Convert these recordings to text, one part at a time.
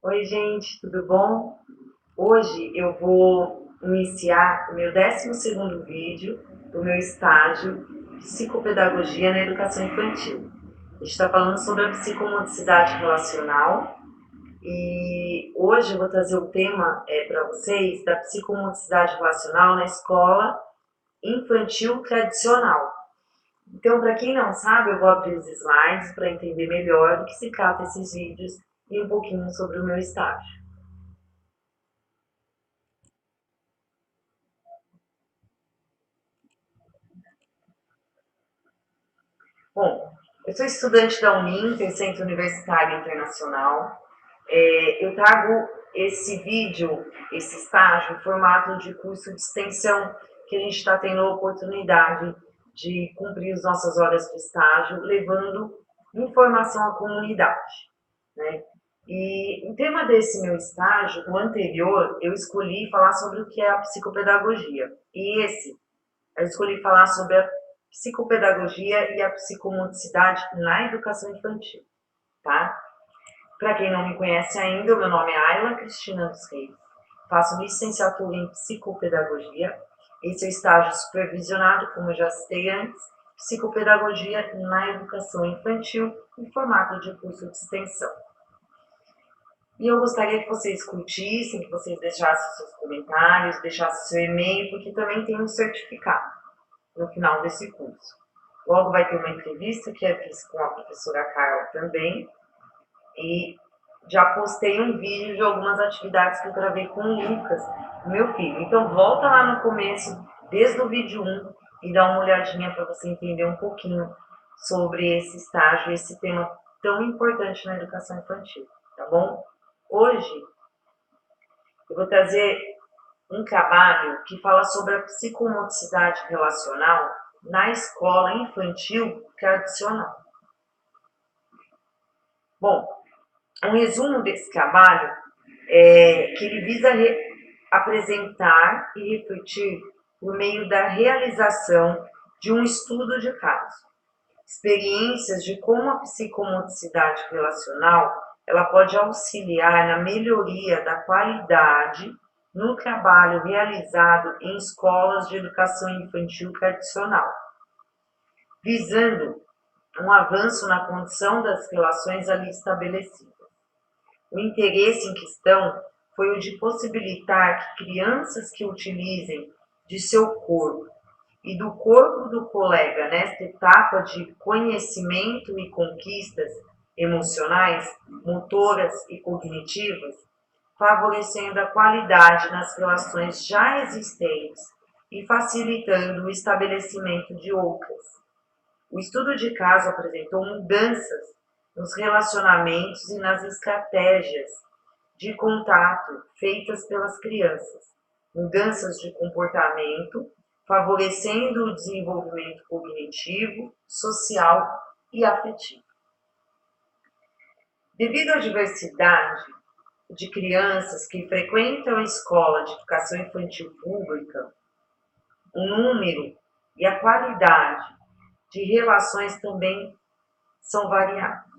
Oi, gente, tudo bom? Hoje eu vou iniciar o meu 12º vídeo do meu estágio Psicopedagogia na Educação Infantil. A gente está falando sobre a psicomotricidade relacional e hoje eu vou trazer o tema para vocês da psicomotricidade relacional na escola infantil tradicional. Então, para quem não sabe, eu vou abrir os slides para entender melhor do que se trata esses vídeos e um pouquinho sobre o meu estágio. Bom, eu sou estudante da Uninter, Centro Universitário Internacional. Eu trago esse vídeo, esse estágio, em formato de curso de extensão, que a gente está tendo a oportunidade de cumprir as nossas horas de estágio, levando informação à comunidade, né? E o tema desse meu estágio, o anterior, eu escolhi falar sobre o que é a psicopedagogia. E esse eu escolhi falar sobre a psicopedagogia e a psicomotricidade na educação infantil, tá? Para quem não me conhece ainda, o meu nome é Ayla Cristina dos Reis, faço licenciatura em psicopedagogia, esse é o estágio supervisionado, como eu já citei antes, psicopedagogia na educação infantil, em formato de curso de extensão. E eu gostaria que vocês curtissem, que vocês deixassem seus comentários, deixassem seu e-mail, porque também tem um certificado no final desse curso. Logo vai ter uma entrevista que eu fiz com a professora Carla também, e já postei um vídeo de algumas atividades que eu gravei com o Lucas, meu filho. Então volta lá no começo, desde o vídeo 1, e dá uma olhadinha para você entender um pouquinho sobre esse estágio, esse tema tão importante na educação infantil, tá bom? Hoje eu vou trazer um trabalho que fala sobre a psicomotricidade relacional na escola infantil tradicional. Bom, um resumo desse trabalho é que ele visa apresentar e refletir por meio da realização de um estudo de caso, experiências de como a psicomotricidade relacional ela pode auxiliar na melhoria da qualidade no trabalho realizado em escolas de educação infantil tradicional, visando um avanço na condição das relações ali estabelecidas. O interesse em questão foi o de possibilitar que crianças que utilizem de seu corpo e do corpo do colega nesta etapa de conhecimento e conquistas emocionais, motoras e cognitivas, favorecendo a qualidade nas relações já existentes e facilitando o estabelecimento de outras. O estudo de caso apresentou mudanças nos relacionamentos e nas estratégias de contato feitas pelas crianças, mudanças de comportamento, favorecendo o desenvolvimento cognitivo, social e afetivo. Devido à diversidade de crianças que frequentam a escola de educação infantil pública, o número e a qualidade de relações também são variados,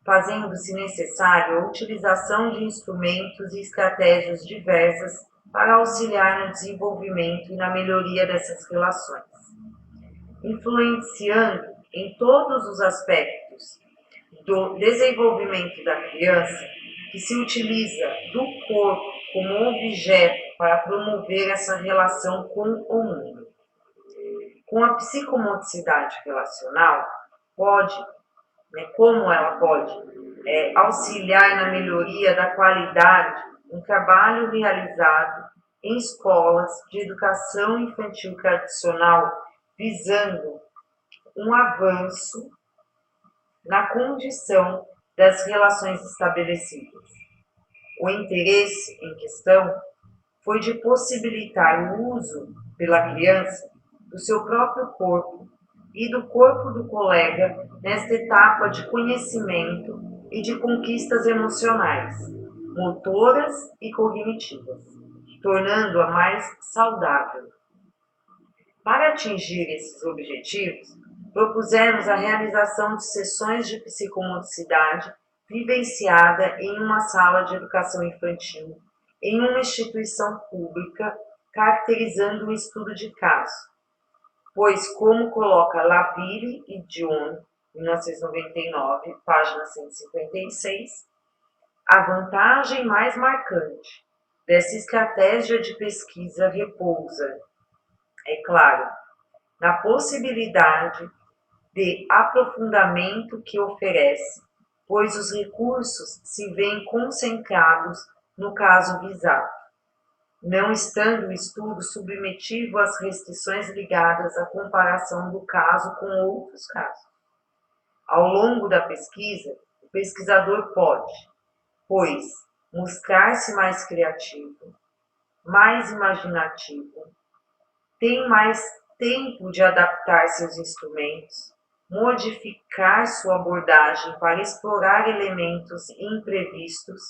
fazendo-se necessário a utilização de instrumentos e estratégias diversas para auxiliar no desenvolvimento e na melhoria dessas relações, influenciando em todos os aspectos do desenvolvimento da criança, que se utiliza do corpo como objeto para promover essa relação com o mundo. Com a psicomotricidade relacional, como ela pode auxiliar na melhoria da qualidade do trabalho realizado em escolas de educação infantil tradicional, visando um avanço na condição das relações estabelecidas. O interesse em questão foi de possibilitar o uso pela criança do seu próprio corpo e do corpo do colega nesta etapa de conhecimento e de conquistas emocionais, motoras e cognitivas, tornando-a mais saudável. Para atingir esses objetivos, propusemos a realização de sessões de psicomotricidade vivenciada em uma sala de educação infantil, em uma instituição pública, caracterizando um estudo de caso, pois, como coloca Laville e Dion, 1999, página 156, a vantagem mais marcante dessa estratégia de pesquisa repousa, é claro, na possibilidade de aprofundamento que oferece, pois os recursos se veem concentrados no caso visado, não estando o estudo submetido às restrições ligadas à comparação do caso com outros casos. Ao longo da pesquisa, o pesquisador pode, pois, mostrar-se mais criativo, mais imaginativo, tem mais tempo de adaptar seus instrumentos, modificar sua abordagem para explorar elementos imprevistos,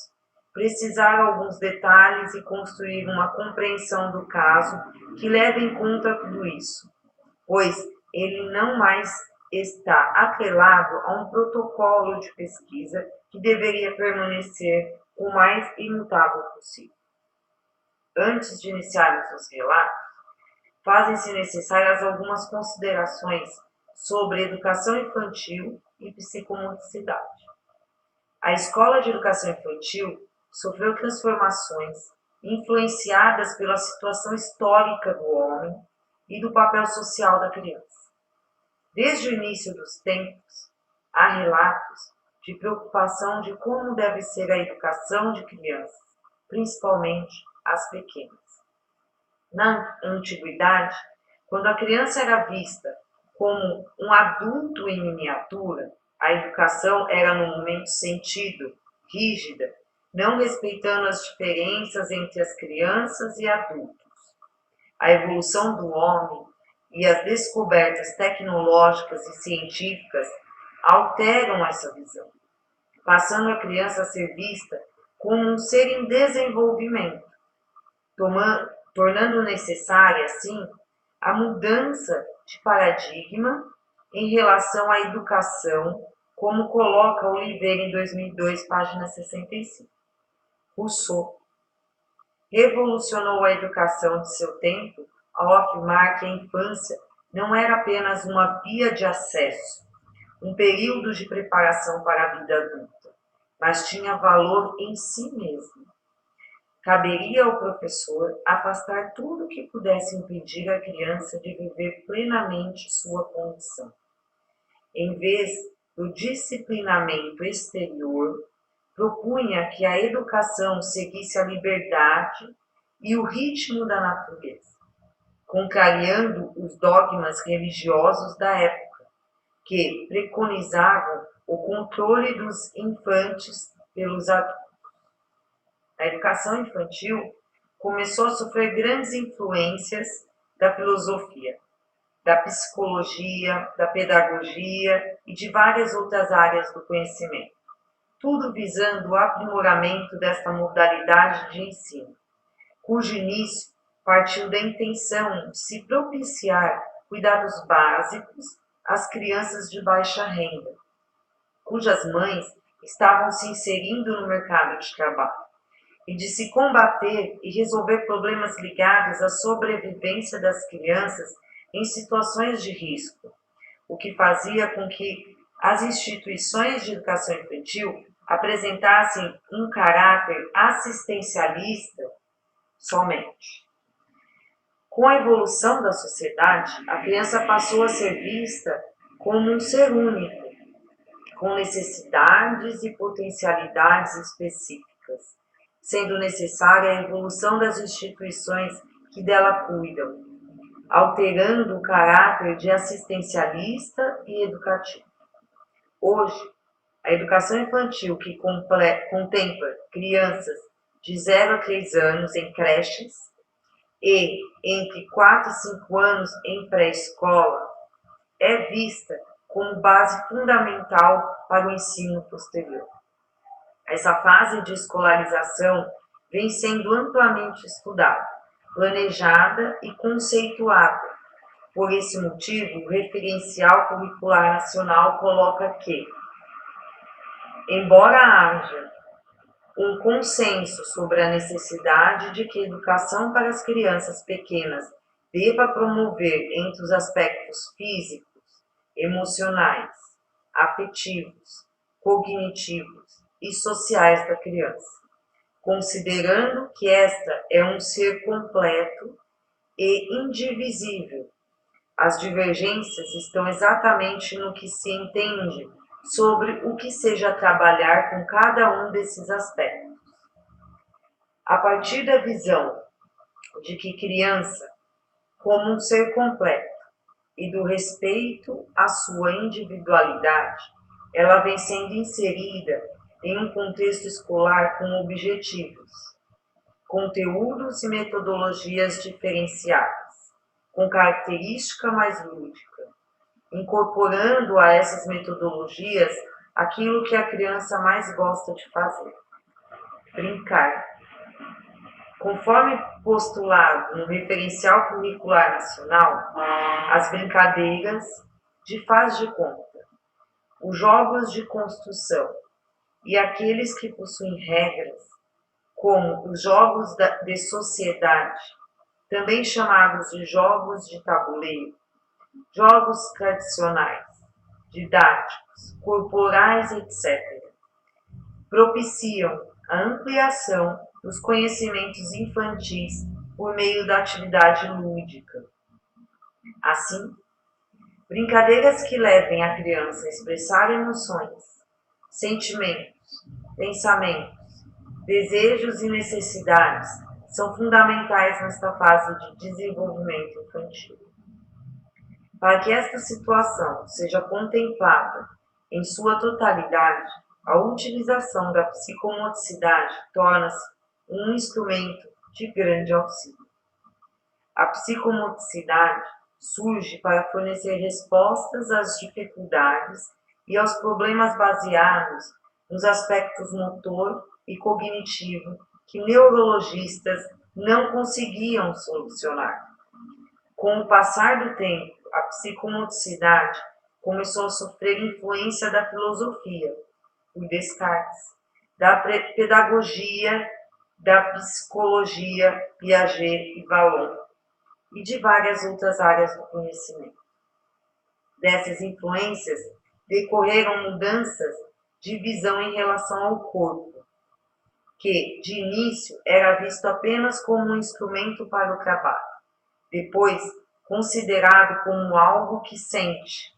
precisar alguns detalhes e construir uma compreensão do caso que leve em conta tudo isso, pois ele não mais está atrelado a um protocolo de pesquisa que deveria permanecer o mais imutável possível. Antes de iniciarmos os relatos, fazem-se necessárias algumas considerações sobre educação infantil e psicomotricidade. A escola de educação infantil sofreu transformações influenciadas pela situação histórica do homem e do papel social da criança. Desde o início dos tempos, há relatos de preocupação de como deve ser a educação de crianças, principalmente as pequenas. Na antiguidade, quando a criança era vista como um adulto em miniatura, a educação era no momento sentido, rígida, não respeitando as diferenças entre as crianças e adultos. A evolução do homem e as descobertas tecnológicas e científicas alteram essa visão, passando a criança a ser vista como um ser em desenvolvimento, tornando necessária, assim, a mudança de paradigma em relação à educação, como coloca Oliveira em 2002, página 65. Rousseau revolucionou a educação de seu tempo ao afirmar que a infância não era apenas uma via de acesso, um período de preparação para a vida adulta, mas tinha valor em si mesmo. Caberia ao professor afastar tudo que pudesse impedir a criança de viver plenamente sua condição. Em vez do disciplinamento exterior, propunha que a educação seguisse a liberdade e o ritmo da natureza, contrariando os dogmas religiosos da época, que preconizavam o controle dos infantes pelos adultos. A educação infantil começou a sofrer grandes influências da filosofia, da psicologia, da pedagogia e de várias outras áreas do conhecimento, tudo visando o aprimoramento desta modalidade de ensino, cujo início partiu da intenção de se propiciar cuidados básicos às crianças de baixa renda, cujas mães estavam se inserindo no mercado de trabalho, e de se combater e resolver problemas ligados à sobrevivência das crianças em situações de risco, o que fazia com que as instituições de educação infantil apresentassem um caráter assistencialista somente. Com a evolução da sociedade, a criança passou a ser vista como um ser único, com necessidades e potencialidades específicas, sendo necessária a evolução das instituições que dela cuidam, alterando o caráter de assistencialista e educativo. Hoje, a educação infantil, que contempla crianças de 0 a 3 anos em creches e entre 4 e 5 anos em pré-escola, é vista como base fundamental para o ensino posterior. Essa fase de escolarização vem sendo amplamente estudada, planejada e conceituada. Por esse motivo, o Referencial Curricular Nacional coloca que Embora haja um consenso sobre a necessidade de que a educação para as crianças pequenas deva promover entre os aspectos físicos, emocionais, afetivos, cognitivos e sociais da criança, considerando que esta é um ser completo e indivisível. As divergências estão exatamente no que se entende sobre o que seja trabalhar com cada um desses aspectos. A partir da visão de que criança, como um ser completo, e do respeito à sua individualidade, ela vem sendo inserida em um contexto escolar com objetivos, conteúdos e metodologias diferenciadas, com característica mais lúdica, incorporando a essas metodologias aquilo que a criança mais gosta de fazer: brincar. Conforme postulado no Referencial Curricular Nacional, as brincadeiras de faz de conta, os jogos de construção e aqueles que possuem regras, como os jogos de sociedade, também chamados de jogos de tabuleiro, jogos tradicionais, didáticos, corporais, etc., propiciam a ampliação dos conhecimentos infantis por meio da atividade lúdica. Assim, brincadeiras que levem a criança a expressar emoções, sentimentos, pensamentos, desejos e necessidades são fundamentais nesta fase de desenvolvimento infantil. Para que esta situação seja contemplada em sua totalidade, a utilização da psicomotricidade torna-se um instrumento de grande auxílio. A psicomotricidade surge para fornecer respostas às dificuldades e aos problemas baseados nos aspectos motor e cognitivo que neurologistas não conseguiam solucionar. Com o passar do tempo, a psicomotricidade começou a sofrer influência da filosofia, por Descartes, da pedagogia, da psicologia, Piaget e Vallon, e de várias outras áreas do conhecimento. Dessas influências decorreram mudanças de visão em relação ao corpo, que, de início, era visto apenas como um instrumento para o trabalho, depois considerado como algo que sente,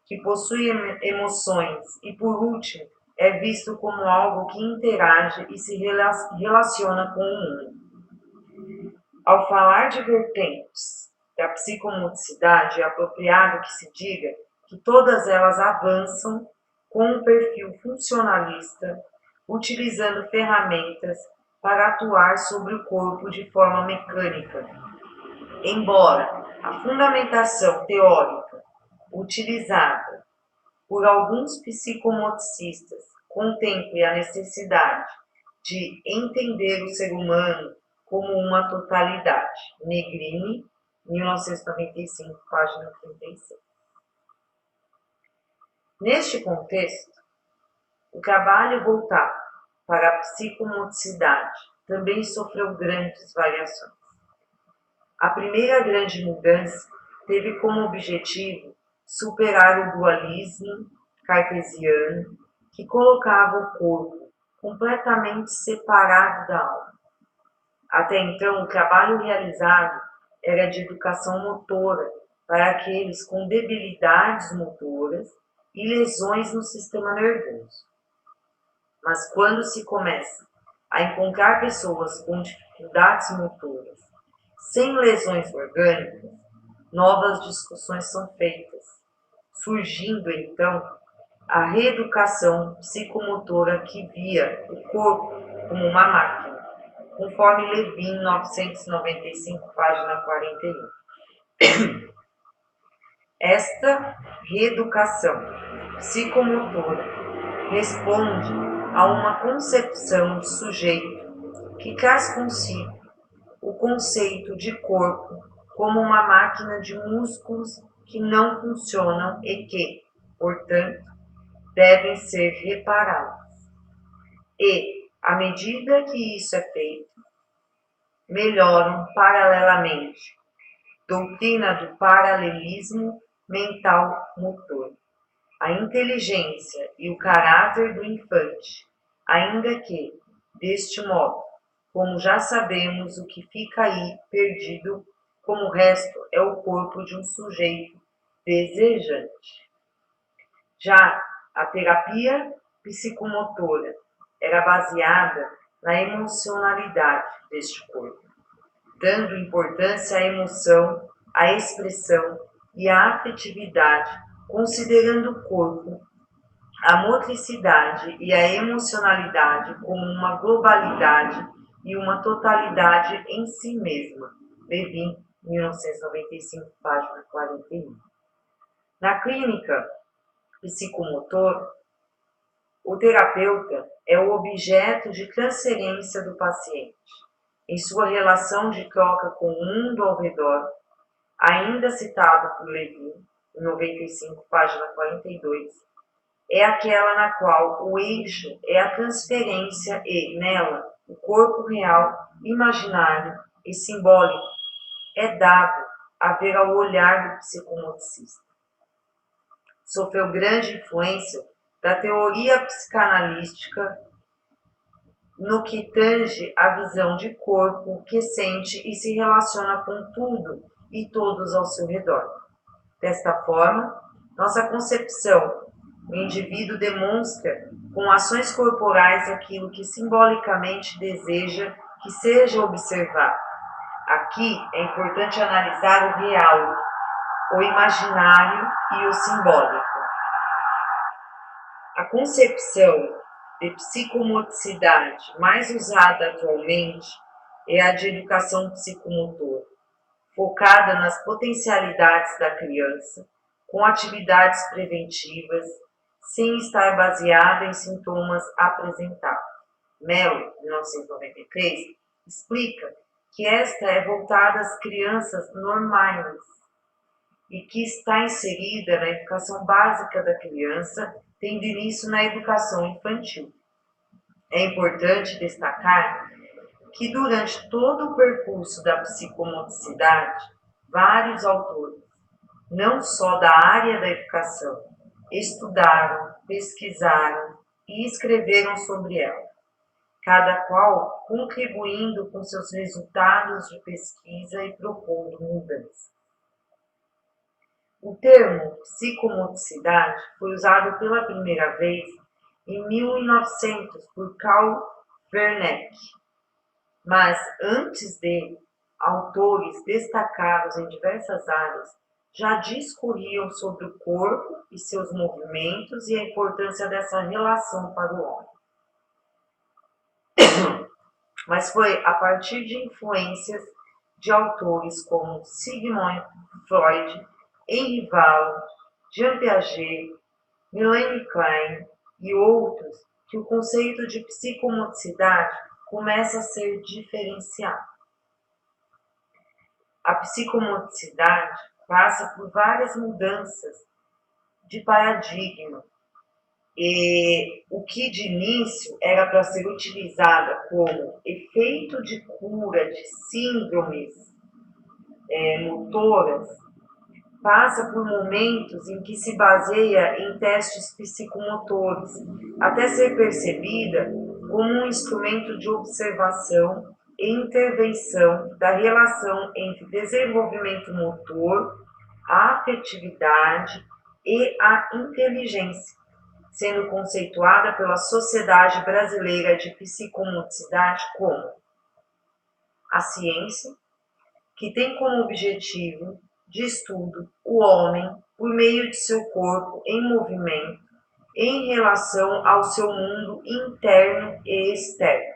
que possui emoções e, por último, é visto como algo que interage e se relaciona com o mundo. Ao falar de vertentes da psicomotricidade, é apropriado que se diga que todas elas avançam com um perfil funcionalista, utilizando ferramentas para atuar sobre o corpo de forma mecânica. Embora a fundamentação teórica utilizada por alguns psicomotricistas contemple a necessidade de entender o ser humano como uma totalidade. Negrini, 1995, página 36. Neste contexto, o trabalho voltado para a psicomotricidade também sofreu grandes variações. A primeira grande mudança teve como objetivo superar o dualismo cartesiano que colocava o corpo completamente separado da alma. Até então, o trabalho realizado era de educação motora para aqueles com debilidades motoras e lesões no sistema nervoso. Mas quando se começa a encontrar pessoas com dificuldades motoras, sem lesões orgânicas, novas discussões são feitas, surgindo então a reeducação psicomotora que via o corpo como uma máquina, conforme Levin, 995, página 41. Esta reeducação psicomotora responde a uma concepção de sujeito que traz consigo o conceito de corpo como uma máquina de músculos que não funcionam e que, portanto, devem ser reparados. e, à medida que isso é feito, melhoram paralelamente. Doutrina do paralelismo mental-motor. A inteligência e o caráter do infante, ainda que, deste modo, como já sabemos, o que fica aí perdido, como o resto, é o corpo de um sujeito desejante. Já a terapia psicomotora era baseada na emocionalidade deste corpo, dando importância à emoção, à expressão e à afetividade, considerando o corpo, a motricidade e a emocionalidade como uma globalidade e uma totalidade em si mesma. Levin, 1995, página 41. Na clínica psicomotor, o terapeuta é o objeto de transferência do paciente. Em sua relação de troca com o mundo ao redor, ainda citado por Levin, 95, página 42, é aquela na qual o eixo é a transferência e, nela, o corpo real, imaginário e simbólico é dado a ver ao olhar do psicomotricista. Sofreu grande influência da teoria psicanalística no que tange a visão de corpo que sente e se relaciona com tudo e todos ao seu redor. Desta forma, nossa concepção, o indivíduo demonstra com ações corporais aquilo que simbolicamente deseja que seja observado. Aqui é importante analisar o real, o imaginário e o simbólico. A concepção de psicomotricidade mais usada atualmente é a de educação psicomotora, focada nas potencialidades da criança, com atividades preventivas, sem estar baseada em sintomas apresentados. Mello, 1993, explica que esta é voltada às crianças normais e que está inserida na educação básica da criança, tendo início na educação infantil. É importante destacar que durante todo o percurso da psicomotricidade, vários autores, não só da área da educação, estudaram, pesquisaram e escreveram sobre ela, cada qual contribuindo com seus resultados de pesquisa e propondo mudanças. O termo psicomotricidade foi usado pela primeira vez em 1900 por Carl Wernicke, mas antes dele, autores destacados em diversas áreas já discorriam sobre o corpo e seus movimentos e a importância dessa relação para o homem. Mas foi a partir de influências de autores como Sigmund Freud, Henri Wallon, Jean Piaget, Melanie Klein e outros que o conceito de psicomotricidade começa a ser diferenciado. A psicomotricidade passa por várias mudanças de paradigma e o que de início era para ser utilizada como efeito de cura de síndromes motoras, passa por momentos em que se baseia em testes psicomotores, até ser percebida como um instrumento de observação e intervenção da relação entre desenvolvimento motor, a afetividade e a inteligência, sendo conceituada pela Sociedade Brasileira de Psicomotricidade como a ciência que tem como objetivo de estudo o homem por meio de seu corpo em movimento em relação ao seu mundo interno e externo.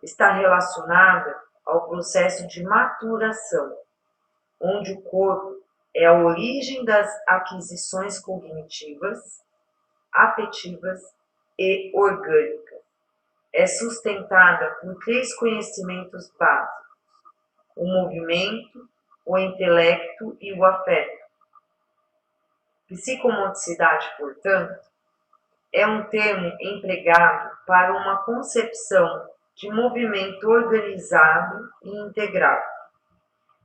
Está relacionada ao processo de maturação, onde o corpo é a origem das aquisições cognitivas, afetivas e orgânicas. É sustentada por 3 conhecimentos básicos: o movimento, o intelecto e o afeto. Psicomotricidade, portanto, é um termo empregado para uma concepção de movimento organizado e integrado,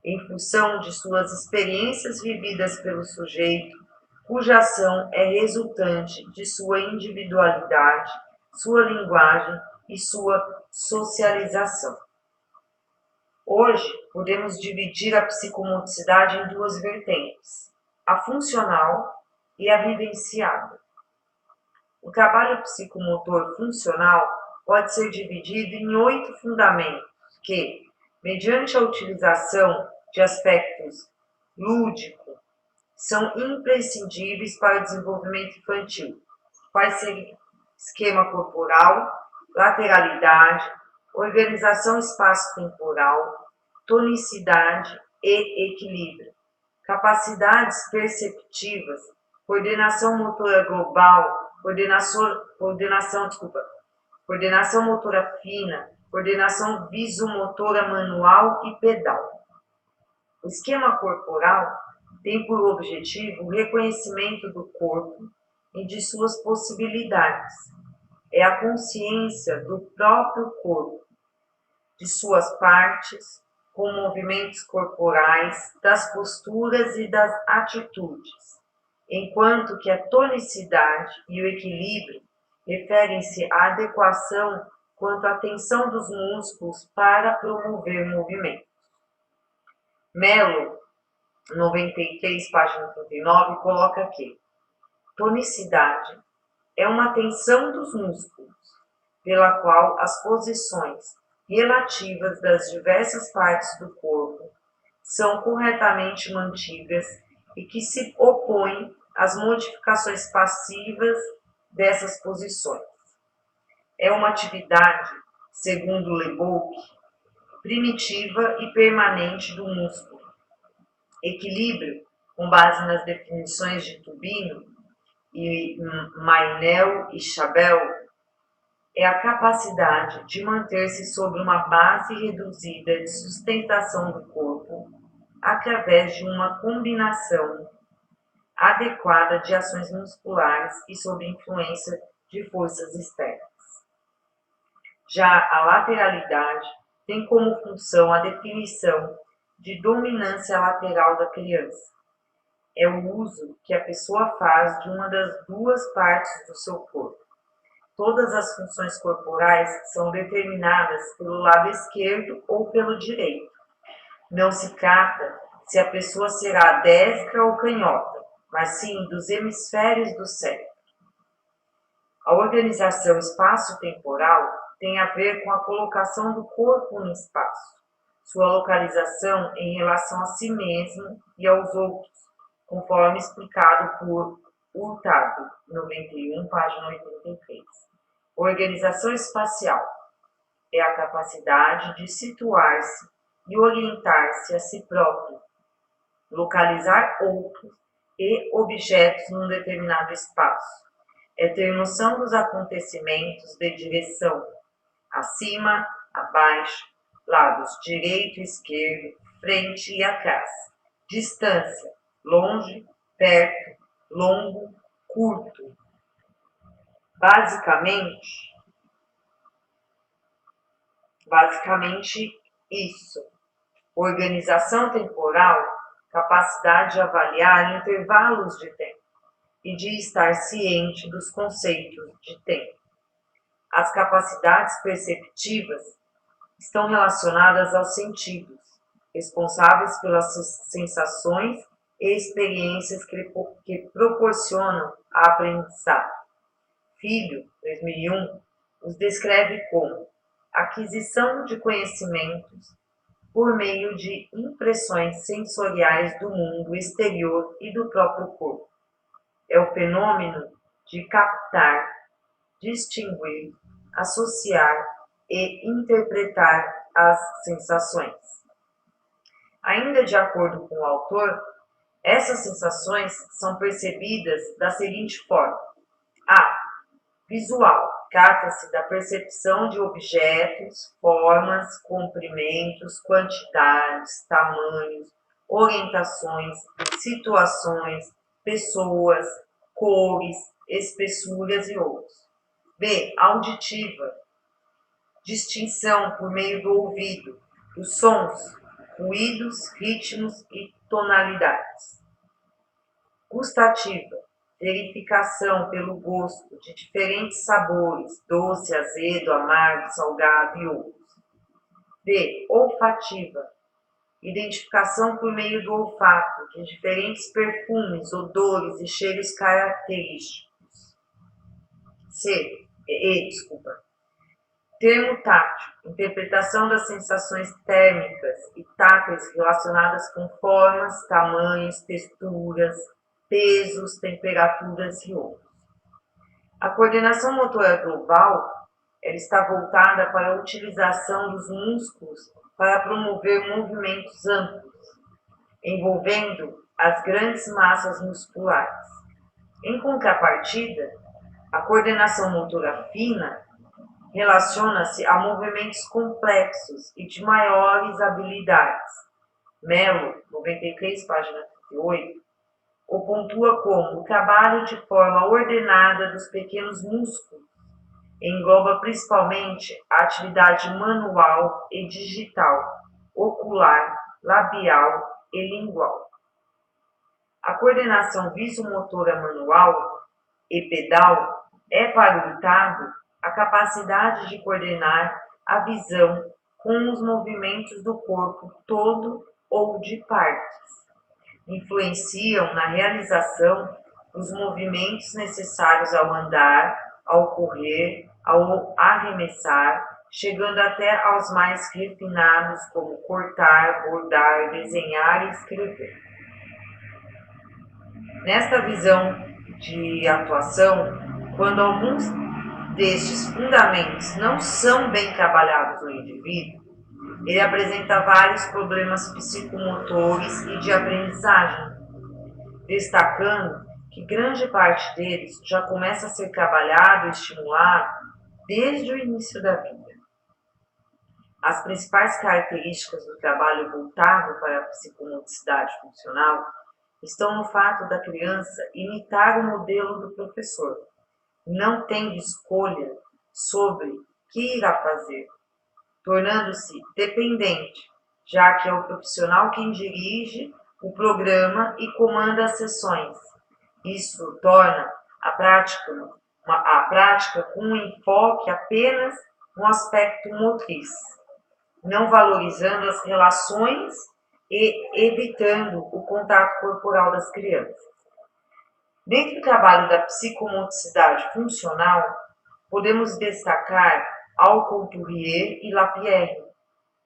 em função de suas experiências vividas pelo sujeito, cuja ação é resultante de sua individualidade, sua linguagem e sua socialização. Hoje, podemos dividir a psicomotricidade em duas vertentes, a funcional e a vivenciada. O trabalho psicomotor funcional pode ser dividido em 8 fundamentos que, mediante a utilização de aspectos lúdicos, são imprescindíveis para o desenvolvimento infantil. Quais seriam? Esquema corporal, lateralidade, organização espaço-temporal, tonicidade e equilíbrio, capacidades perceptivas, coordenação motora global, coordenação motora fina, coordenação visomotora manual e pedal. O esquema corporal tem por objetivo o reconhecimento do corpo e de suas possibilidades. É a consciência do próprio corpo, de suas partes, com movimentos corporais, das posturas e das atitudes, enquanto que a tonicidade e o equilíbrio referem-se à adequação quanto à tensão dos músculos para promover movimento. Mello, 93, página 39, coloca que tonicidade é uma tensão dos músculos, pela qual as posições relativas das diversas partes do corpo são corretamente mantidas e que se opõe às modificações passivas dessas posições. É uma atividade, segundo Leboeuf, primitiva e permanente do músculo. Equilíbrio, com base nas definições de Tubino e Mainel e Chabel, é a capacidade de manter-se sobre uma base reduzida de sustentação do corpo através de uma combinação adequada de ações musculares e sob influência de forças externas. Já a lateralidade tem como função a definição de dominância lateral da criança. É o uso que a pessoa faz de uma das duas partes do seu corpo. Todas as funções corporais são determinadas pelo lado esquerdo ou pelo direito. Não se trata se a pessoa será destra ou canhota, mas sim dos hemisférios do cérebro. A organização espaço-temporal tem a ver com a colocação do corpo no espaço, sua localização em relação a si mesmo e aos outros, conforme explicado por Hurtado, 91, página 83. Organização espacial é a capacidade de situar-se e orientar-se a si próprio, localizar outros e objetos num determinado espaço. É ter noção dos acontecimentos de direção, acima, abaixo, lados direito e esquerdo, frente e atrás, distância, longe, perto, longo, curto. Basicamente isso. Organização temporal, capacidade de avaliar intervalos de tempo e de estar ciente dos conceitos de tempo. As capacidades perceptivas estão relacionadas aos sentidos, responsáveis pelas sensações e experiências que proporcionam a aprendizagem. Filho, 2001, os descreve como aquisição de conhecimentos por meio de impressões sensoriais do mundo exterior e do próprio corpo. É o fenômeno de captar, distinguir, associar e interpretar as sensações. Ainda de acordo com o autor, essas sensações são percebidas da seguinte forma: a. Visual. Trata-se da percepção de objetos, formas, comprimentos, quantidades, tamanhos, orientações, situações, pessoas, cores, espessuras e outros. B. Auditiva, distinção por meio do ouvido dos sons, ruídos, ritmos e tonalidades. Gustativa, verificação pelo gosto de diferentes sabores, doce, azedo, amargo, salgado e outros. D. Olfativa, identificação por meio do olfato de diferentes perfumes, odores e cheiros característicos. Termo tátil, interpretação das sensações térmicas e táteis relacionadas com formas, tamanhos, texturas, pesos, temperaturas e outros. A coordenação motora global, ela está voltada para a utilização dos músculos para promover movimentos amplos, envolvendo as grandes massas musculares. Em contrapartida, a coordenação motora fina relaciona-se a movimentos complexos e de maiores habilidades. Mello, 93, página 38, o pontua como o trabalho de forma ordenada dos pequenos músculos. Engloba principalmente a atividade manual e digital, ocular, labial e lingual. A coordenação visomotora manual e pedal é para o oitavo a capacidade de coordenar a visão com os movimentos do corpo todo ou de partes. Influenciam na realização dos movimentos necessários ao andar, ao correr, ao arremessar, chegando até aos mais refinados, como cortar, bordar, desenhar e escrever. Nesta visão de atuação, quando alguns destes fundamentos não são bem trabalhados no indivíduo, ele apresenta vários problemas psicomotores e de aprendizagem, destacando que grande parte deles já começa a ser trabalhado e estimulado desde o início da vida. As principais características do trabalho voltado para a psicomotricidade funcional estão no fato da criança imitar o modelo do professor, não tendo escolha sobre o que irá fazer, tornando-se dependente, já que é o profissional quem dirige o programa e comanda as sessões. Isso torna a prática com um enfoque apenas no aspecto motriz, não valorizando as relações e evitando o contato corporal das crianças. Dentro do trabalho da psicomotricidade funcional, podemos destacar Alcouturier e Lapierre,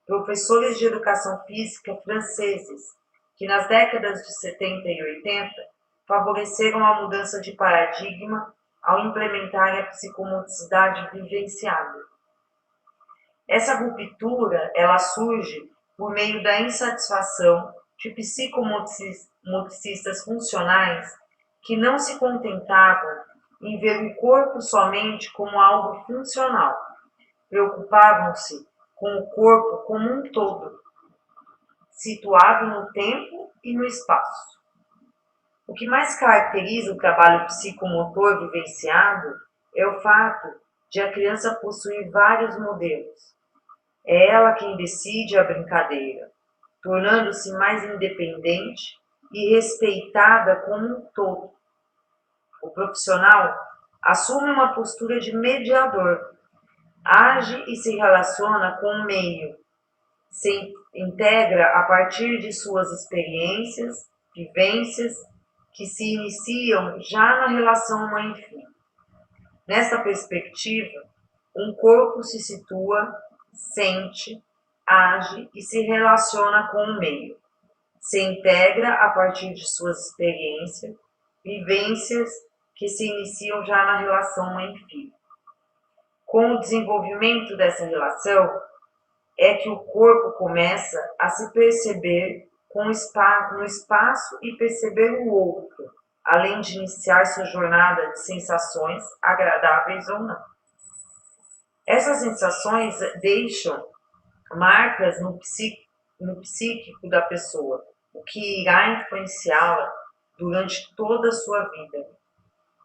professores de educação física franceses, que nas décadas de 70 e 80 favoreceram a mudança de paradigma ao implementar a psicomotricidade vivenciada. Essa ruptura, ela surge por meio da insatisfação de psicomotricistas funcionais que não se contentavam em ver o corpo somente como algo funcional, preocupavam-se com o corpo como um todo, situado no tempo e no espaço. O que mais caracteriza o trabalho psicomotor vivenciado é o fato de a criança possuir vários modelos. É ela quem decide a brincadeira, tornando-se mais independente e respeitada como um todo. O profissional assume uma postura de mediador, age e se relaciona com o meio, se integra a partir de suas experiências, vivências, que se iniciam já na relação mãe-filho. Nesta perspectiva, um corpo se situa, sente, age e se relaciona com o meio. Se integra a partir de suas experiências, vivências que se iniciam já na relação mãe-filho. Com o desenvolvimento dessa relação, é que o corpo começa a se perceber no espaço e perceber o outro, além de iniciar sua jornada de sensações, agradáveis ou não. Essas sensações deixam marcas no psíquico da pessoa, o que irá influenciá-la durante toda a sua vida.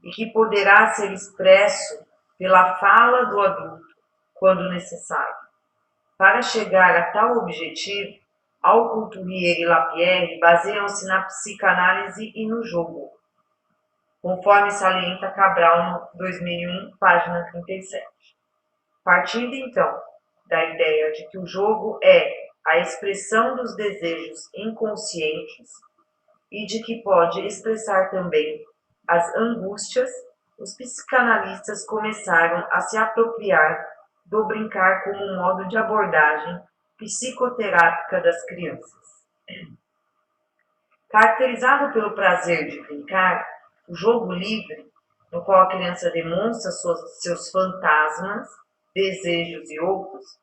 e que poderá ser expresso pela fala do adulto quando necessário. Para chegar a tal objetivo, Alcouturier e Lapierre baseiam-se na psicanálise e no jogo, conforme salienta Cabral no 2001, página 37. Partindo, então, da ideia de que o jogo é a expressão dos desejos inconscientes e de que pode expressar também as angústias, os psicanalistas começaram a se apropriar do brincar como um modo de abordagem psicoterápica das crianças. Caracterizado pelo prazer de brincar, o jogo livre, no qual a criança demonstra seus fantasmas, desejos e outros,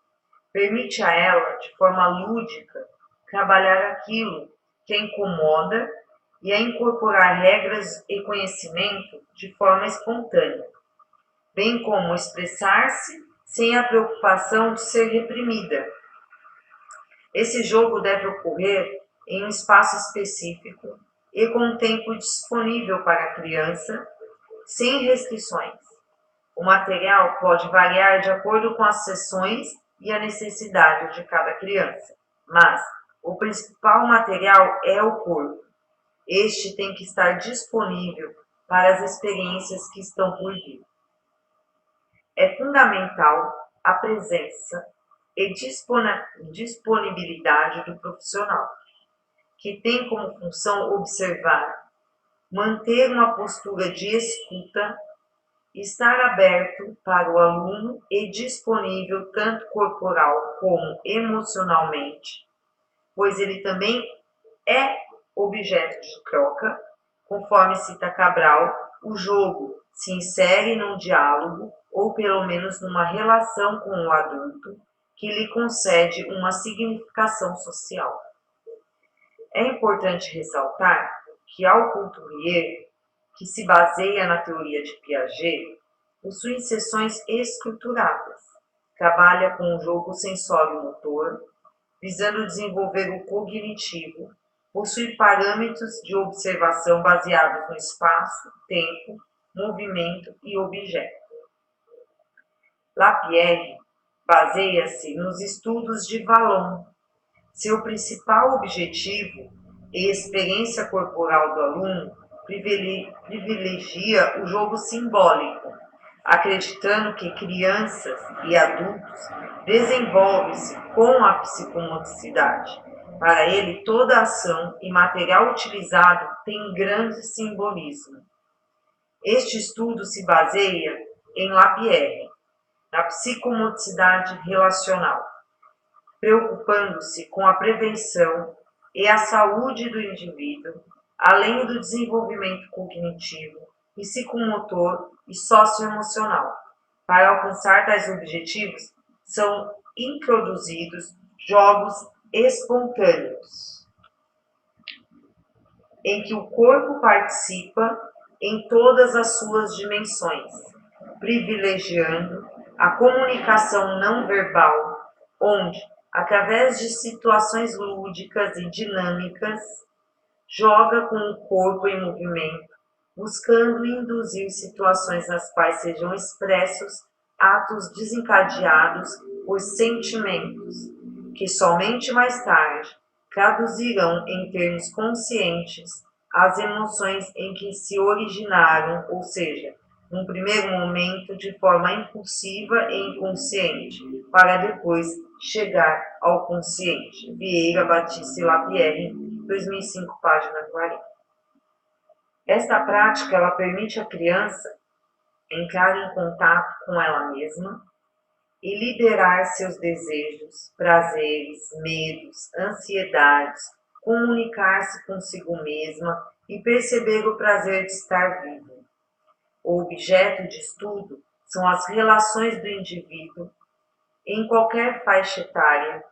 permite a ela, de forma lúdica, trabalhar aquilo que a incomoda e a incorporar regras e conhecimento de forma espontânea, bem como expressar-se sem a preocupação de ser reprimida. Esse jogo deve ocorrer em um espaço específico e com um tempo disponível para a criança, sem restrições. O material pode variar de acordo com as sessões e a necessidade de cada criança, mas o principal material é o corpo. Este tem que estar disponível para as experiências que estão por vir. É fundamental a presença e disponibilidade do profissional, que tem como função observar, manter uma postura de escuta, estar aberto para o aluno e disponível tanto corporal como emocionalmente, pois ele também é objeto de troca. Conforme cita Cabral, o jogo se insere num diálogo ou pelo menos numa relação com o adulto que lhe concede uma significação social. É importante ressaltar que Alcouturier, que se baseia na teoria de Piaget, possui seções estruturadas, trabalha com o jogo sensório-motor, visando desenvolver o cognitivo, possui parâmetros de observação baseados no espaço, tempo, movimento e objeto. Lapierre baseia-se nos estudos de Vallon. Seu principal objetivo e experiência corporal do aluno privilegia o jogo simbólico, acreditando que crianças e adultos desenvolvem-se com a psicomotricidade. Para ele, toda ação e material utilizado tem grande simbolismo. Este estudo se baseia em Lapierre, na psicomotricidade relacional, preocupando-se com a prevenção e a saúde do indivíduo, além do desenvolvimento cognitivo, psicomotor e socioemocional. Para alcançar tais objetivos, são introduzidos jogos espontâneos, em que o corpo participa em todas as suas dimensões, privilegiando a comunicação não verbal, onde, através de situações lúdicas e dinâmicas, joga com o corpo em movimento, buscando induzir situações nas quais sejam expressos atos desencadeados por sentimentos, que somente mais tarde traduzirão em termos conscientes as emoções em que se originaram, ou seja, num primeiro momento de forma impulsiva e inconsciente, para depois chegar ao consciente. Vieira, Batista e Lapierre, 2005, página 40. Esta prática ela permite à criança entrar em contato com ela mesma e liberar seus desejos, prazeres, medos, ansiedades, comunicar-se consigo mesma e perceber o prazer de estar vivo. O objeto de estudo são as relações do indivíduo em qualquer faixa etária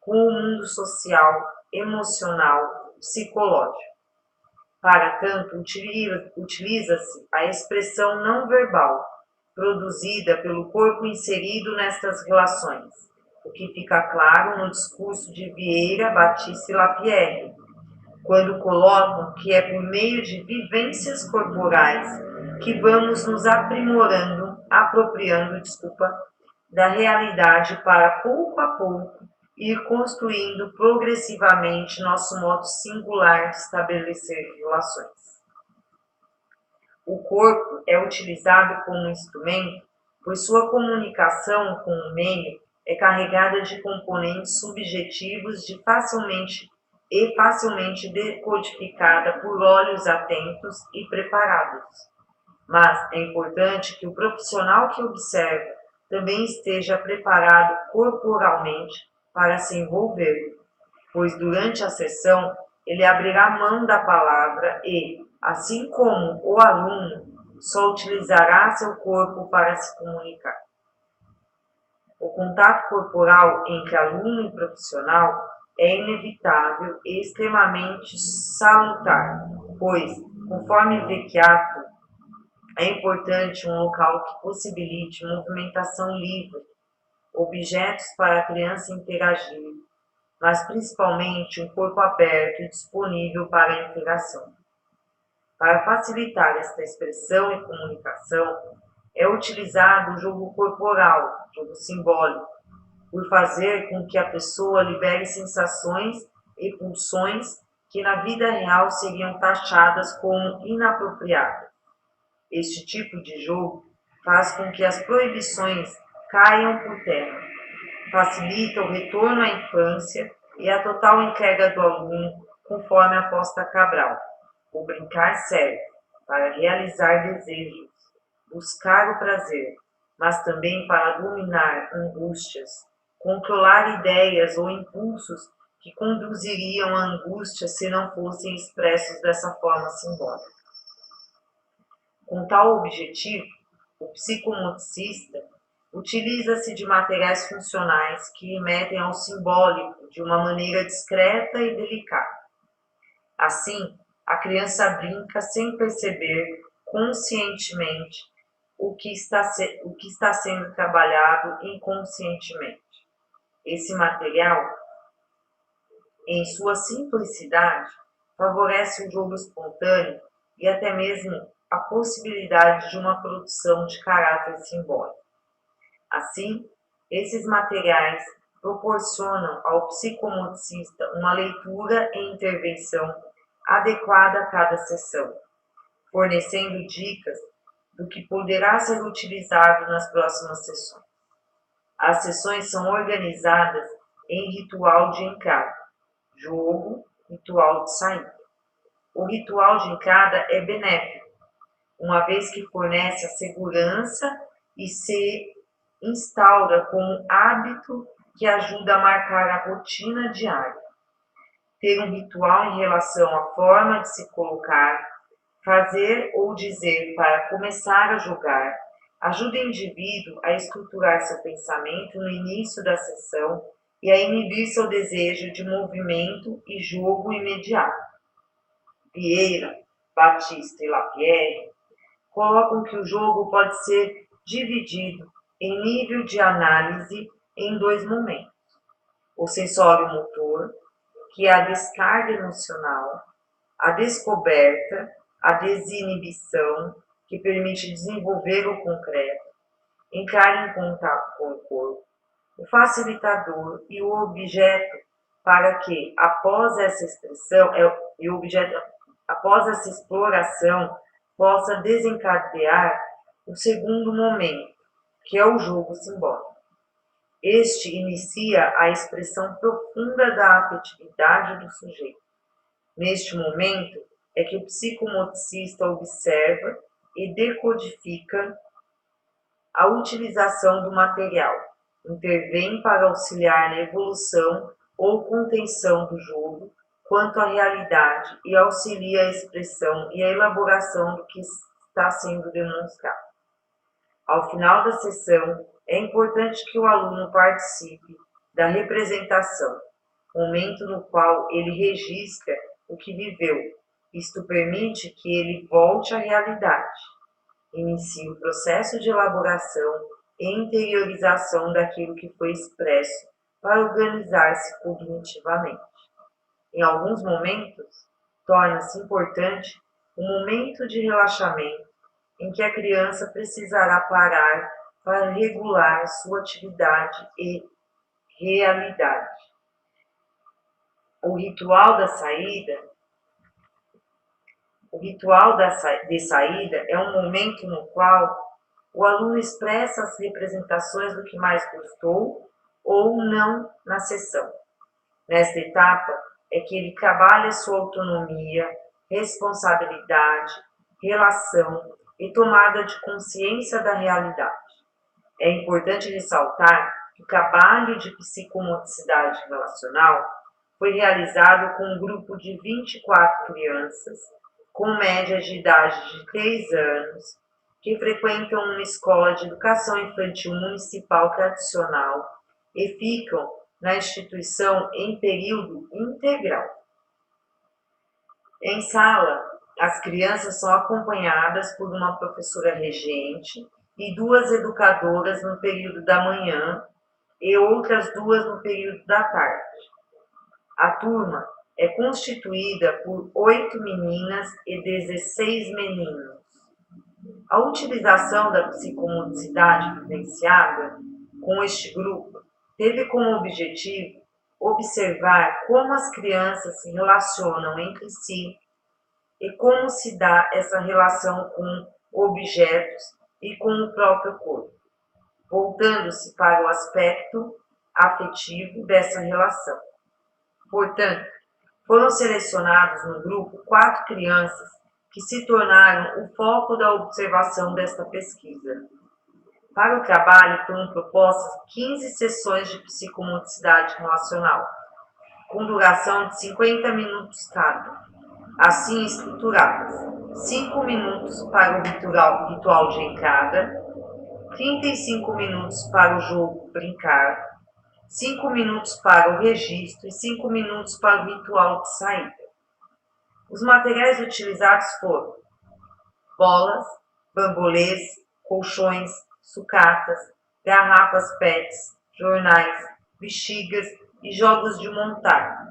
com o mundo social, emocional, psicológico. Para tanto, utiliza-se a expressão não verbal, produzida pelo corpo inserido nestas relações, o que fica claro no discurso de Vieira, Batista e Lapierre, quando colocam que é por meio de vivências corporais que vamos nos apropriando, da realidade para pouco a pouco ir construindo progressivamente nosso modo singular de estabelecer relações. O corpo é utilizado como instrumento, pois sua comunicação com o meio é carregada de componentes subjetivos facilmente decodificada por olhos atentos e preparados. Mas é importante que o profissional que observa também esteja preparado corporalmente para se envolver, pois durante a sessão ele abrirá mão da palavra e, assim como o aluno, só utilizará seu corpo para se comunicar. O contato corporal entre aluno e profissional é inevitável e extremamente salutar, pois, conforme Vecchiato, é importante um local que possibilite movimentação livre, objetos para a criança interagir, mas principalmente um corpo aberto e disponível para a interação. Para facilitar esta expressão e comunicação, é utilizado o jogo corporal, jogo simbólico, por fazer com que a pessoa libere sensações e pulsões que na vida real seriam taxadas como inapropriadas. Este tipo de jogo faz com que as proibições caiam por terra, facilita o retorno à infância e a total entrega do aluno, conforme aposta Cabral. O brincar serve para realizar desejos, buscar o prazer, mas também para dominar angústias, controlar ideias ou impulsos que conduziriam à angústia se não fossem expressos dessa forma simbólica. Com tal objetivo, o psicomotricista utiliza-se de materiais funcionais que remetem ao simbólico de uma maneira discreta e delicada. Assim, a criança brinca sem perceber conscientemente o que está sendo trabalhado inconscientemente. Esse material, em sua simplicidade, favorece o jogo espontâneo e até mesmo a possibilidade de uma produção de caráter simbólico. Assim, esses materiais proporcionam ao psicomotricista uma leitura e intervenção adequada a cada sessão, fornecendo dicas do que poderá ser utilizado nas próximas sessões. As sessões são organizadas em ritual de entrada, jogo, ritual de saída. O ritual de entrada é benéfico, uma vez que fornece a segurança e se instaura como hábito que ajuda a marcar a rotina diária. Ter um ritual em relação à forma de se colocar, fazer ou dizer para começar a jogar, ajuda o indivíduo a estruturar seu pensamento no início da sessão e a inibir seu desejo de movimento e jogo imediato. Vieira, Batista e Lapierre colocam que o jogo pode ser dividido em nível de análise em dois momentos: o sensório-motor, que é a descarga emocional, a descoberta, a desinibição, que permite desenvolver o concreto, entrar em contato com o corpo, o facilitador e o objeto, para que, após essa exploração, possa desencadear o segundo momento, que é o jogo simbólico. Este inicia a expressão profunda da afetividade do sujeito. Neste momento é que o psicomotricista observa e decodifica a utilização do material, intervém para auxiliar na evolução ou contenção do jogo quanto à realidade e auxilia a expressão e a elaboração do que está sendo demonstrado. Ao final da sessão, é importante que o aluno participe da representação, momento no qual ele registra o que viveu. Isto permite que ele volte à realidade, inicie o processo de elaboração e interiorização daquilo que foi expresso para organizar-se cognitivamente. Em alguns momentos, torna-se importante um momento de relaxamento em que a criança precisará parar para regular sua atividade e realidade. O ritual de saída é um momento no qual o aluno expressa as representações do que mais gostou ou não na sessão. Nesta etapa é que ele trabalha sua autonomia, responsabilidade, relação e tomada de consciência da realidade. É importante ressaltar que o trabalho de psicomotricidade relacional foi realizado com um grupo de 24 crianças, com média de idade de 3 anos, que frequentam uma escola de educação infantil municipal tradicional e ficam na instituição em período integral. Em sala, as crianças são acompanhadas por uma professora regente e 2 educadoras no período da manhã e outras 2 no período da tarde. A turma é constituída por 8 meninas e 16 meninos. A utilização da psicomotricidade vivenciada com este grupo teve como objetivo observar como as crianças se relacionam entre si e como se dá essa relação com objetos e com o próprio corpo, voltando-se para o aspecto afetivo dessa relação. Portanto, foram selecionados no grupo 4 crianças que se tornaram o foco da observação desta pesquisa. Para o trabalho foram propostas 15 sessões de psicomotricidade relacional, com duração de 50 minutos cada, assim estruturadas: 5 minutos para o ritual de entrada, 35 minutos para o jogo brincar, 5 minutos para o registro e 5 minutos para o ritual de saída. Os materiais utilizados foram bolas, bambolês, colchões, sucatas, garrafas PETs, jornais, bexigas e jogos de montar,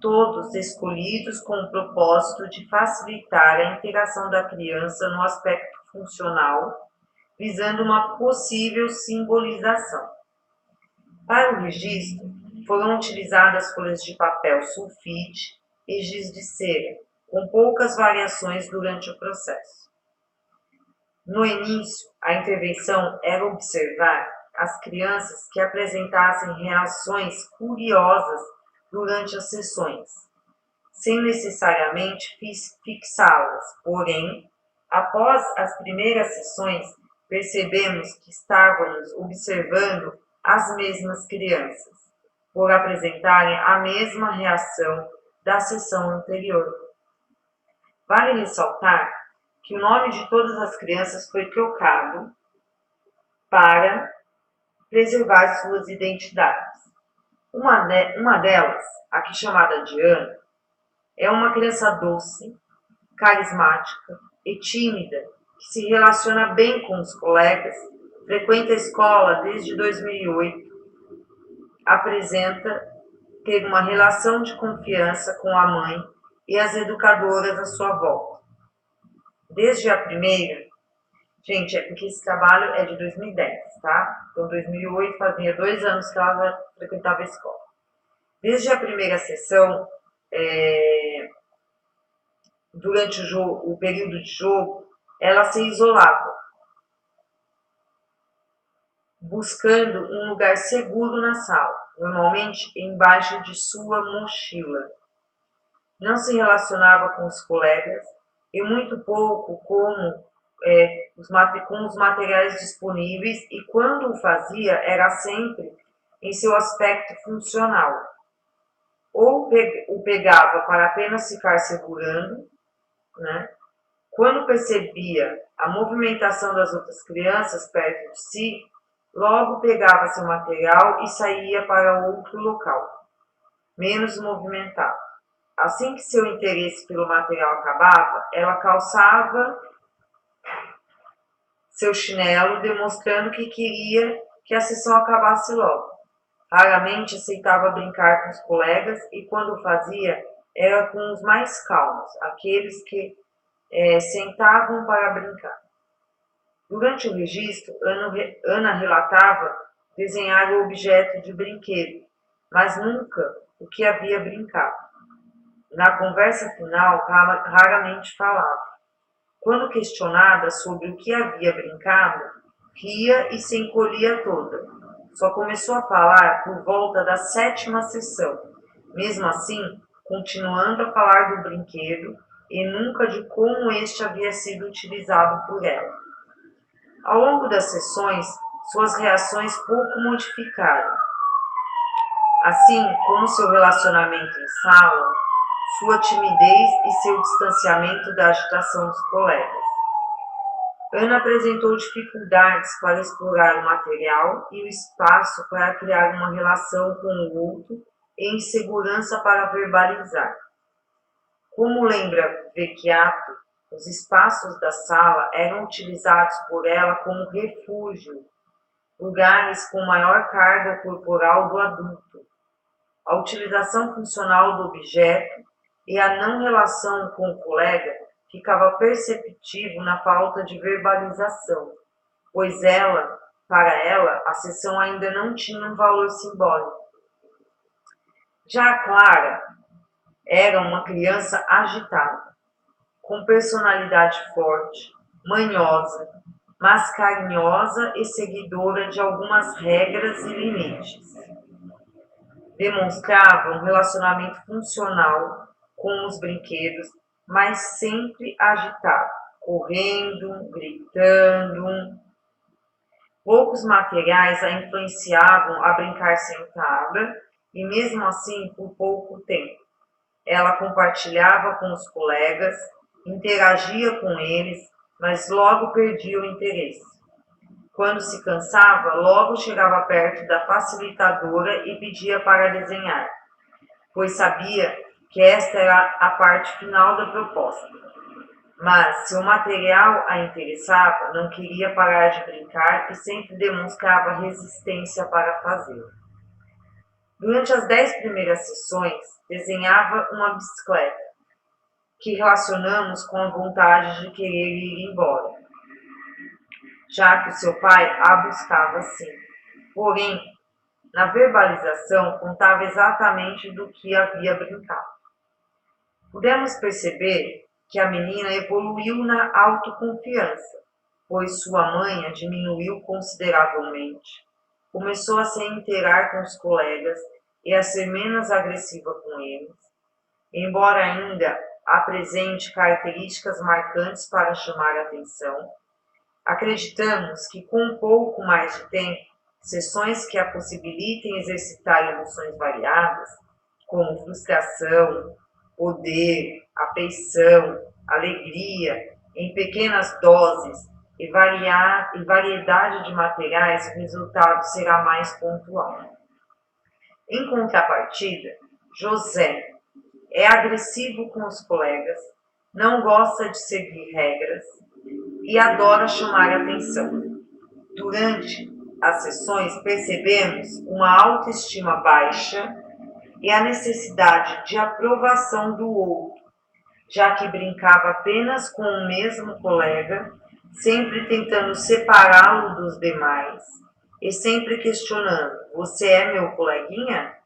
todos escolhidos com o propósito de facilitar a interação da criança no aspecto funcional, visando uma possível simbolização. Para o registro, foram utilizadas folhas de papel sulfite e giz de cera, com poucas variações durante o processo. No início, a intervenção era observar as crianças que apresentassem reações curiosas durante as sessões, sem necessariamente fixá-las. Porém, após as primeiras sessões, percebemos que estávamos observando as mesmas crianças, por apresentarem a mesma reação da sessão anterior. Vale ressaltar que o nome de todas as crianças foi trocado para preservar suas identidades. Uma delas, aqui chamada Diana, é uma criança doce, carismática e tímida, que se relaciona bem com os colegas, frequenta a escola desde 2008, apresenta ter uma relação de confiança com a mãe e as educadoras à sua volta. Desde a primeira, gente, é porque esse trabalho é de 2010, tá? Então, 2008 fazia 2 anos que ela já frequentava a escola. Desde a primeira sessão, durante o período de jogo, ela se isolava, buscando um lugar seguro na sala, normalmente embaixo de sua mochila. Não se relacionava com os colegas e muito pouco com os materiais disponíveis, e quando o fazia era sempre em seu aspecto funcional. Ou o pegava para apenas ficar segurando, né? Quando percebia a movimentação das outras crianças perto de si, logo pegava seu material e saía para outro local, menos movimentado. Assim que seu interesse pelo material acabava, ela calçava seu chinelo, demonstrando que queria que a sessão acabasse logo. Raramente aceitava brincar com os colegas e, quando fazia, era com os mais calmos, aqueles que sentavam para brincar. Durante o registro, Ana relatava desenhar o objeto de brinquedo, mas nunca o que havia brincado. Na conversa final, raramente falava. Quando questionada sobre o que havia brincado, ria e se encolhia toda. Só começou a falar por volta da 7ª sessão, mesmo assim, continuando a falar do brinquedo e nunca de como este havia sido utilizado por ela. Ao longo das sessões, suas reações pouco modificaram, assim como seu relacionamento em sala, sua timidez e seu distanciamento da agitação dos colegas. Ana apresentou dificuldades para explorar o material e o espaço para criar uma relação com o outro e insegurança para verbalizar. Como lembra Vecchiato, os espaços da sala eram utilizados por ela como refúgio, lugares com maior carga corporal do adulto. A utilização funcional do objeto e a não relação com o colega ficava perceptível na falta de verbalização, pois para ela, a sessão ainda não tinha um valor simbólico. Já a Clara era uma criança agitada, com personalidade forte, manhosa, mas carinhosa e seguidora de algumas regras e limites. Demonstrava um relacionamento funcional com os brinquedos, mas sempre agitado, correndo, gritando. Poucos materiais a influenciavam a brincar sentada e mesmo assim por pouco tempo. Ela compartilhava com os colegas, interagia com eles, mas logo perdia o interesse. Quando se cansava, logo chegava perto da facilitadora e pedia para desenhar, pois sabia que esta era a parte final da proposta. Mas, se o material a interessava, não queria parar de brincar e sempre demonstrava resistência para fazê-lo. Durante as 10 primeiras sessões, desenhava uma bicicleta, que relacionamos com a vontade de querer ir embora, já que o seu pai a buscava assim. Porém, na verbalização, contava exatamente do que havia brincado. Pudemos perceber que a menina evoluiu na autoconfiança, pois sua mãe a diminuiu consideravelmente, começou a se inteirar com os colegas e a ser menos agressiva com eles, embora ainda apresente características marcantes para chamar a atenção. Acreditamos que com um pouco mais de tempo, sessões que a possibilitem exercitar emoções variadas, como frustração, poder, afeição, alegria, em pequenas doses e variedade de materiais, o resultado será mais pontual. Em contrapartida, José é agressivo com os colegas, não gosta de seguir regras e adora chamar a atenção. Durante as sessões, percebemos uma autoestima baixa e a necessidade de aprovação do outro, já que brincava apenas com o mesmo colega, sempre tentando separá-lo dos demais e sempre questionando: você é meu coleguinha?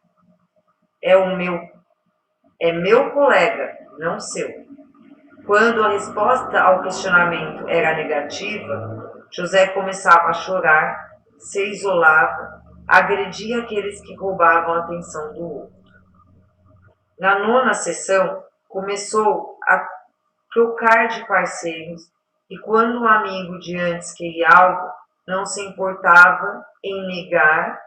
É meu colega, não seu. Quando a resposta ao questionamento era negativa, José começava a chorar, se isolava, agredia aqueles que roubavam a atenção do outro. Na 9ª sessão, começou a trocar de parceiros e quando o amigo de antes queria algo, não se importava em negar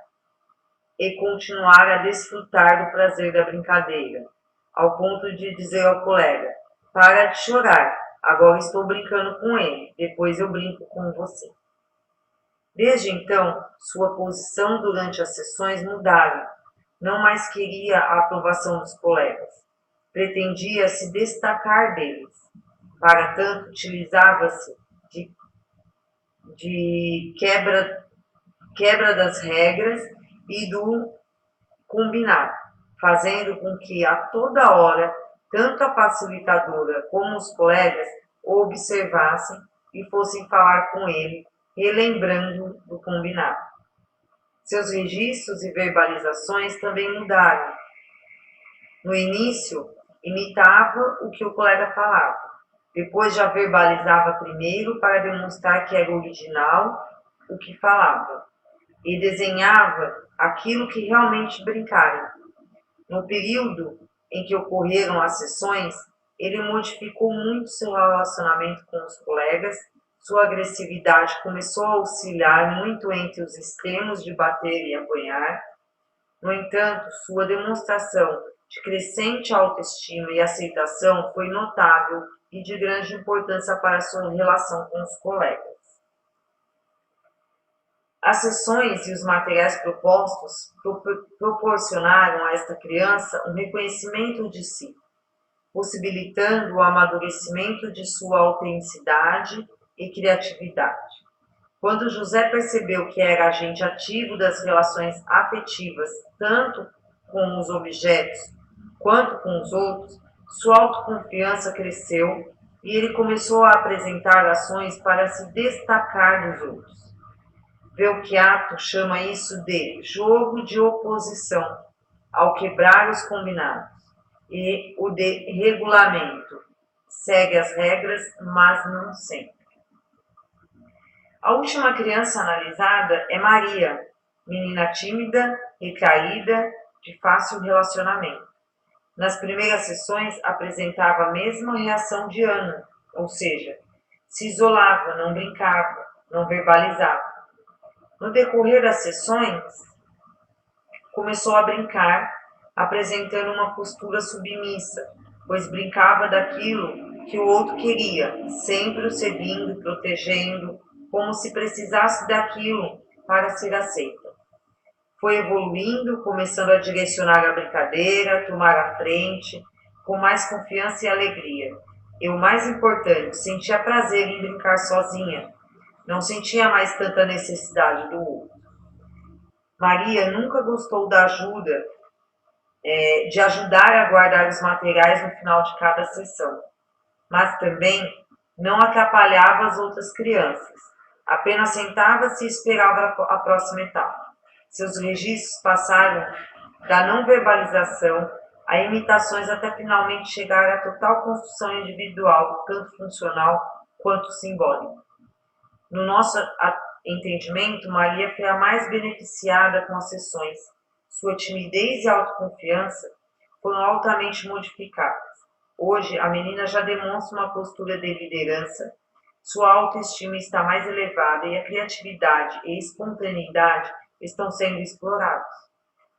e continuar a desfrutar do prazer da brincadeira, ao ponto de dizer ao colega: para de chorar, agora estou brincando com ele, depois eu brinco com você. Desde então, sua posição durante as sessões mudaram. Não mais queria a aprovação dos colegas. Pretendia se destacar deles. Para tanto, utilizava-se de quebra das regras e do combinado, fazendo com que a toda hora, tanto a facilitadora como os colegas o observassem e fossem falar com ele, relembrando do combinado. Seus registros e verbalizações também mudaram. No início, imitava o que o colega falava, depois já verbalizava primeiro para demonstrar que era original o que falava, e desenhava aquilo que realmente brincaram. No período em que ocorreram as sessões, ele modificou muito seu relacionamento com os colegas, sua agressividade começou a oscilar muito entre os extremos de bater e apanhar. No entanto, sua demonstração de crescente autoestima e aceitação foi notável e de grande importância para sua relação com os colegas. As sessões e os materiais propostos proporcionaram a esta criança um reconhecimento de si, possibilitando o amadurecimento de sua autenticidade e criatividade. Quando José percebeu que era agente ativo das relações afetivas, tanto com os objetos quanto com os outros, sua autoconfiança cresceu e ele começou a apresentar ações para se destacar dos outros. Belchiato chama isso de jogo de oposição ao quebrar os combinados, e o de regulamento, segue as regras, mas não sempre. A última criança analisada é Maria, menina tímida, recaída, de fácil relacionamento. Nas primeiras sessões apresentava a mesma reação de Ana, ou seja, se isolava, não brincava, não verbalizava. No decorrer das sessões, começou a brincar, apresentando uma postura submissa, pois brincava daquilo que o outro queria, sempre o seguindo, protegendo, como se precisasse daquilo para ser aceita. Foi evoluindo, começando a direcionar a brincadeira, tomar a frente, com mais confiança e alegria. E o mais importante, sentia prazer em brincar sozinha, não sentia mais tanta necessidade do outro. Maria nunca gostou da ajuda, de ajudar a guardar os materiais no final de cada sessão, mas também não atrapalhava as outras crianças. Apenas sentava-se e esperava a próxima etapa. Seus registros passaram da não verbalização a imitações até finalmente chegar à total construção individual, tanto funcional quanto simbólica. No nosso entendimento, Maria foi a mais beneficiada com as sessões. Sua timidez e autoconfiança foram altamente modificadas. Hoje, a menina já demonstra uma postura de liderança, sua autoestima está mais elevada e a criatividade e espontaneidade estão sendo explorados.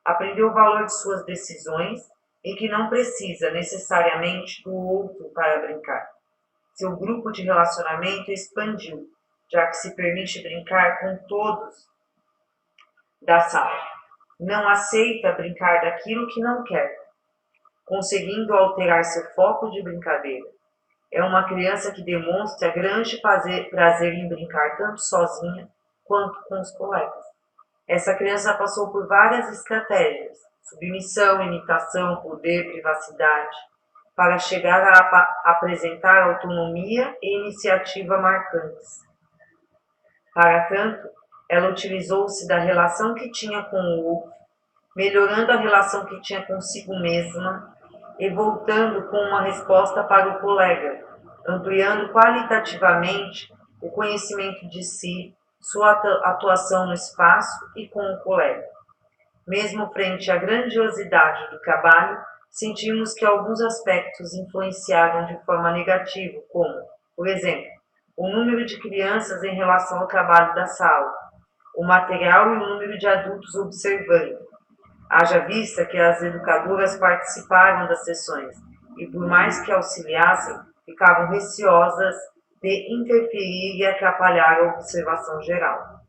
Aprendeu o valor de suas decisões e que não precisa necessariamente do outro para brincar. Seu grupo de relacionamento expandiu, já que se permite brincar com todos da sala. Não aceita brincar daquilo que não quer, conseguindo alterar seu foco de brincadeira. É uma criança que demonstra grande prazer em brincar tanto sozinha quanto com os colegas. Essa criança passou por várias estratégias, submissão, imitação, poder, privacidade, para chegar a apresentar autonomia e iniciativa marcantes. Para tanto, ela utilizou-se da relação que tinha com o outro, melhorando a relação que tinha consigo mesma e voltando com uma resposta para o colega, ampliando qualitativamente o conhecimento de si, sua atuação no espaço e com o colega. Mesmo frente à grandiosidade do trabalho, sentimos que alguns aspectos influenciaram de forma negativa, como, por exemplo, o número de crianças em relação ao trabalho da sala, o material e o número de adultos observando. Haja vista que as educadoras participaram das sessões e, por mais que auxiliassem, ficavam receosas de interferir e atrapalhar a observação geral.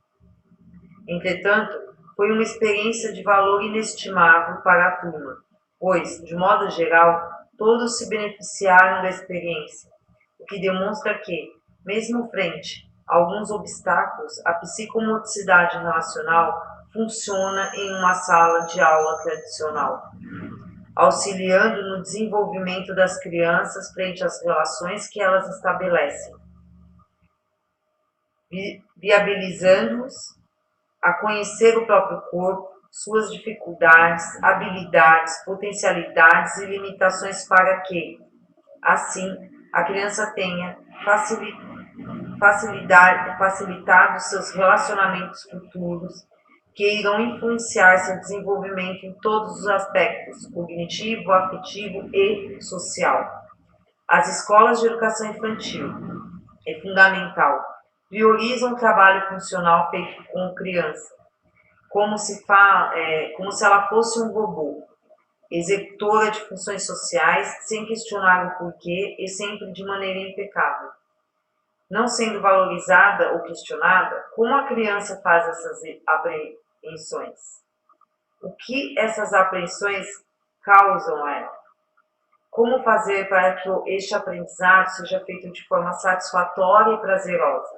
Entretanto, foi uma experiência de valor inestimável para a turma, pois, de modo geral, todos se beneficiaram da experiência, o que demonstra que, mesmo frente a alguns obstáculos, a psicomotricidade relacional funciona em uma sala de aula tradicional, auxiliando no desenvolvimento das crianças frente às relações que elas estabelecem. viabilizando-os a conhecer o próprio corpo, suas dificuldades, habilidades, potencialidades e limitações para que, assim, a criança tenha facilitado seus relacionamentos futuros, que irão influenciar seu desenvolvimento em todos os aspectos, cognitivo, afetivo e social. As escolas de educação infantil é fundamental. Priorizam o trabalho funcional feito com criança, como se ela fosse um robô, executora de funções sociais, sem questionar o porquê e sempre de maneira impecável. Não sendo valorizada ou questionada, como a criança faz essas apreensões? O que essas apreensões causam a ela? Como fazer para que este aprendizado seja feito de forma satisfatória e prazerosa?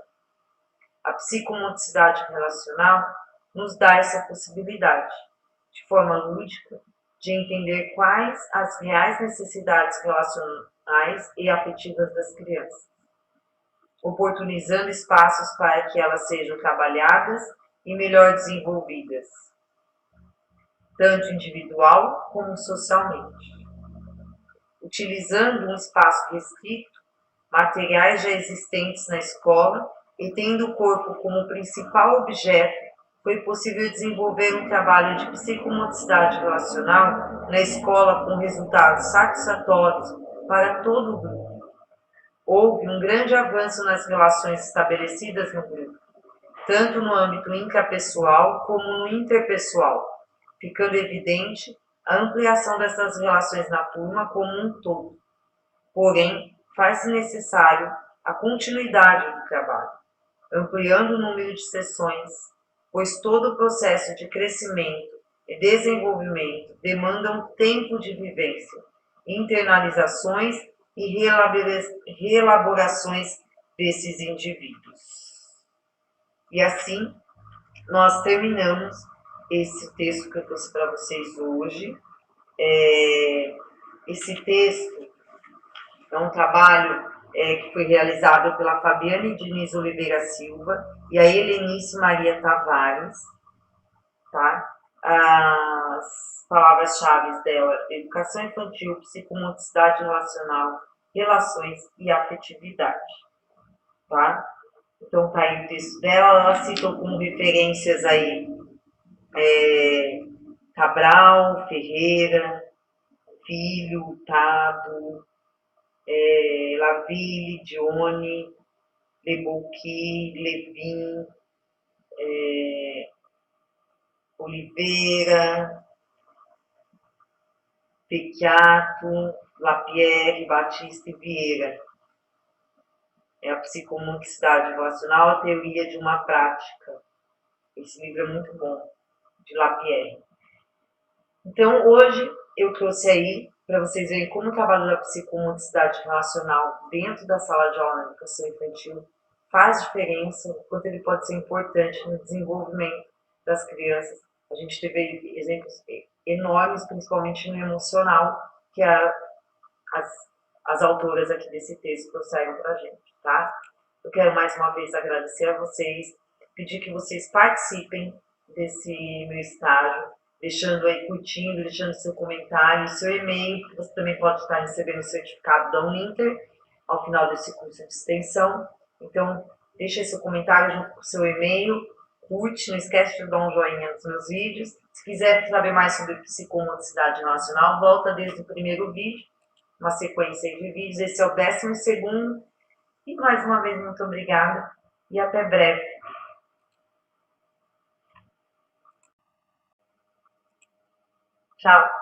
A psicomotricidade relacional nos dá essa possibilidade, de forma lúdica, de entender quais as reais necessidades relacionais e afetivas das crianças, oportunizando espaços para que elas sejam trabalhadas e melhor desenvolvidas, tanto individual como socialmente. Utilizando um espaço restrito, materiais já existentes na escola e tendo o corpo como principal objeto, foi possível desenvolver um trabalho de psicomotricidade relacional na escola com resultados satisfatórios para todo o grupo. Houve um grande avanço nas relações estabelecidas no grupo, tanto no âmbito intrapessoal como no interpessoal, ficando evidente a ampliação dessas relações na turma como um todo. Porém, faz-se necessário a continuidade do trabalho, ampliando o número de sessões, pois todo o processo de crescimento e desenvolvimento demanda um tempo de vivência, internalizações e reelaborações desses indivíduos. E assim, nós terminamos esse texto que eu trouxe para vocês hoje. Esse texto é um trabalho que foi realizado pela Fabiane Diniz Oliveira Silva e a Helenice Maria Tavares. Tá? As palavras-chave dela: educação infantil, psicomotricidade relacional, relações e afetividade. Tá? Então tá aí o texto dela. Ela cita como referências aí Cabral, Ferreira, Filho, Tado, Laville, Dione, Lebouqui, Levin, Oliveira, Pecchiato, Lapierre, Batista e Vieira. É a psicomotricidade relacional, a teoria de uma prática. Esse livro é muito bom, de Lapierre. Então, hoje eu trouxe aí para vocês verem como o trabalho da psicomotricidade relacional dentro da sala de aula na educação infantil faz diferença, o quanto ele pode ser importante no desenvolvimento das crianças. A gente teve exemplos enormes, principalmente no emocional, que as autoras aqui desse texto trouxeram para a gente, tá? Eu quero mais uma vez agradecer a vocês, pedir que vocês participem desse meu estágio, deixando aí, curtindo, deixando seu comentário, seu e-mail, que você também pode estar recebendo o certificado da Uninter ao final desse curso de extensão. Então, deixa aí seu comentário junto com o seu e-mail, curte, não esquece de dar um joinha nos meus vídeos. Se quiser saber mais sobre psicomotricidade relacional, volta desde o primeiro vídeo, uma sequência de vídeos. Esse é o 12º. E mais uma vez, muito obrigada e até breve. Tchau!